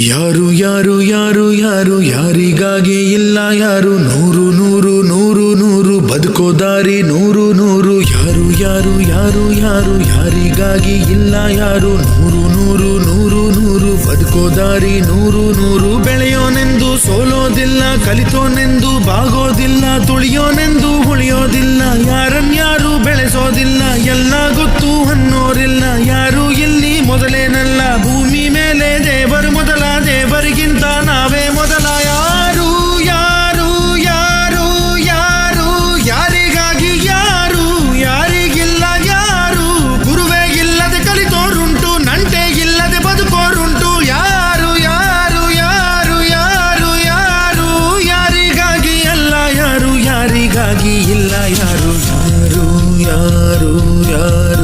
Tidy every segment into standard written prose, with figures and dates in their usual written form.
ಯಾರು ಯಾರು ಯಾರು ಯಾರು ಯಾರಿಗಾಗಿ ಇಲ್ಲ ಯಾರು ನೂರು ನೂರು ನೂರು ನೂರು ಬದುಕೋ ದಾರಿ ನೂರು ನೂರು ಯಾರು ಯಾರು ಯಾರು ಯಾರು ಯಾರಿಗಾಗಿ ಇಲ್ಲ ಯಾರು ನೂರು ನೂರು ನೂರು ನೂರು ಬದುಕೋ ದಾರಿ ನೂರು ನೂರು ಬೆಳೆಯೋನೆಂದು ಸೋಲೋದಿಲ್ಲ ಕಲಿತೋನೆಂದು ಬಾಗೋದಿಲ್ಲ ತುಳಿಯೋನೆಂದು ಉಳಿಯೋದಿಲ್ಲ ಯಾರನ್ಯಾರು ಬೆಳೆಸೋದಿಲ್ಲ ಎಲ್ಲ ಗೊತ್ತು ಅನ್ನೋರಿಲ್ಲ ಯಾರು ಇಲ್ಲಿ ಮೊದಲೇನಲ್ಲ ಭೂಮಿ ಮೇಲೆ ದೇವರು ಮೊದಲ ದೇವರಿಗಿಂತ ನಾವೇ ಮೊದಲ ಯಾರು ಯಾರು ಯಾರು ಯಾರು ಯಾರಿಗಾಗಿ ಯಾರು ಯಾರಿಗಿಲ್ಲ ಯಾರು ಗುರುವೇ ಇಲ್ಲದೆ ಕಲಿತೋರುಂಟು ನಂಟೆ ಇಲ್ಲದೆ ಬದುಕೋರುಂಟು ಯಾರು ಯಾರು ಯಾರು ಯಾರು ಯಾರು ಯಾರಿಗಾಗಿ ಅಲ್ಲ ಯಾರು ಯಾರಿಗಾಗಿ ಇಲ್ಲ ಯಾರು ಯಾರು ಯಾರು ಯಾರು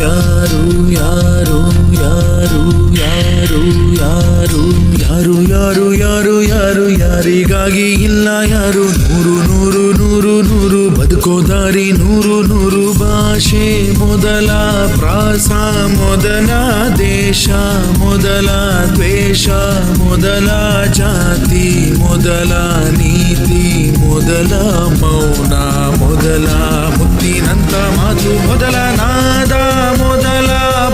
ಯಾರು ಯಾರು ಯಾರು ಯಾರು ಯಾರು ಯಾರು ಯಾರು ಯಾರು ಯಾರಿಗಾಗಿ ಇಲ್ಲ ಯಾರು ನೂರು ನೂರು ನೂರು ನೂರು ಬದುಕೋ ದಾರಿ ನೂರು ನೂರು ಭಾಷೆ ಮೊದಲ ಪ್ರಾಸ ಮೊದಲ ದೇಶ ಮೊದಲ ದ್ವೇಷ ಮೊದಲ ಜಾತಿ ಮೊದಲ ನೀತಿ ಮೊದಲ ಮೌನ ಮೊದಲ ಮುತ್ತಿನಂತ ಮಾತು ಮೊದಲ ನಾದ ಮೊದಲ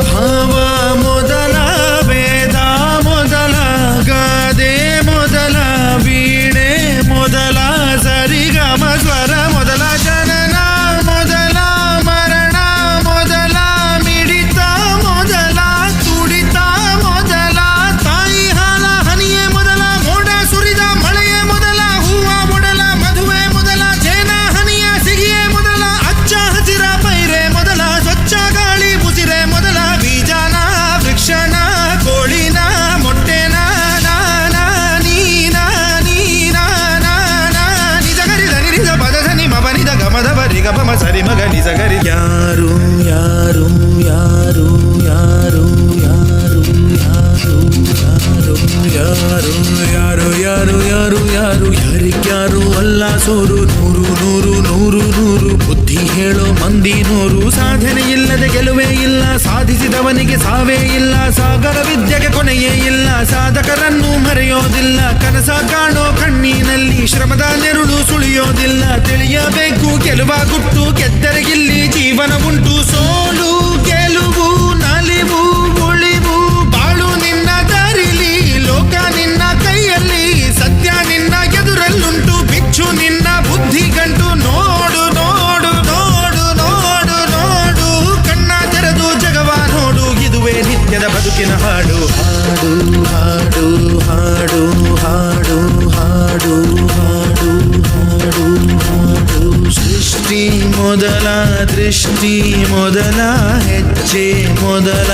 ಭಾವ ಮೊದಲ ವೇದ ಮೊದಲ ಗಾದೆ ಮೊದಲ ವೀಣೆ ಮೊದಲ ಸರಿಗಮ ಸ್ವರ ಮೊದಲ ಜನನ ಮೊದಲ ಮರಣ ಮೊದಲ ಮಿಡಿತ ಮೊದಲ ತುಡಿತ ಮೊದಲ ತಾಯಿ ಹಾಲ ಹನಿಯೇ ಮೊದಲ ಮೋಡ ಸುರಿದ ಮಳೆಯೇ ಮೊದಲ ಹೂವ ಮೊದಲ ಮದುವೆ ಮೊದಲ ಜೇನ ಹನಿಯ ಸಿಗಿಯೇ ಮೊದಲ ಅಚ್ಚ ಹಸಿರ ಪೈರೆ ಮೊದಲ ಸ್ವಚ್ಛ ಗಾಳಿ ಉಸಿರೆ ಮೊದಲ ಬೀಜನ ವೃಕ್ಷನ ಕೋಳಿನ ಮೊಟ್ಟೆನ ಗಮ ಸರಿ ಮಗ ನಿಜಗರಿ ಯಾರು ಯಾರು ಯಾರು ಯಾರು ಯಾರು ಯಾರು ಯಾರು ಯಾರು ಯಾರು ಯಾರು ಯಾರು ಯಾರಿಗ್ಯಾರು ಅಲ್ಲ ಸೋರು ನೂರು ನೂರು ನೂರು ನೂರು ಬುದ್ಧಿ ಹೇಳೋ ಮಂದಿ ನೂರು ಸಾಧನೆ ಇಲ್ಲದೆ ಗೆಲುವೇ ಇಲ್ಲ ಸಾಧಿಸಿದವನಿಗೆ ಸಾವೇ ಇಲ್ಲ ಸಾಗರ ವಿದ್ಯೆಗೆ ಕೊನೆಯೇ ಇಲ್ಲ ಸಾಧಕರನ್ನು ಮರೆಯೋದಿಲ್ಲ ಕನಸ ಕಾಣೋ ಕಣ್ಣಿನಲ್ಲಿ ಶ್ರಮದ ನೆರುಳು ಸುಳಿಯೋದಿಲ್ಲ ತಿಳಿಯಬೇಕು ಗೆಲುವ ಗುಟ್ಟು ಗೆದ್ದರೆ ಇಲ್ಲಿ ಜೀವನ ಉಂಟು ಸೋಲು ಗೆಲುವು ನಲಿವು ಉಳಿವು ಬಾಳು ನಿನ್ನ ದಾರಿಲಿ ಲೋಕ ನಿನ್ನ ಕೈಯಲ್ಲಿ ಸತ್ಯ ನಿನ್ನ ಎದುರಲ್ಲುಂಟು ಬಿಚ್ಚು ನಿನ್ನ ಬುದ್ಧಿ ಗಂಟು ನೋಡು ನೋಡು ನೋಡು ನೋಡು ನೋಡು ಕಣ್ಣ ತೆರೆದು ಜಗವ ನೋಡು ಇದುವೇ ನಿತ್ಯದ ಬದುಕಿನ ಹಾಡು ಹಾಡು ಹಾಡು ಹಾಡು ಹಾಡು ಹಾಡು ಹಾಡು ಹಾಡು ಸೃಷ್ಟಿ ಮೊದಲ ದೃಷ್ಟಿ ಮೊದಲ ಹೆಜ್ಜೆ ಮೊದಲ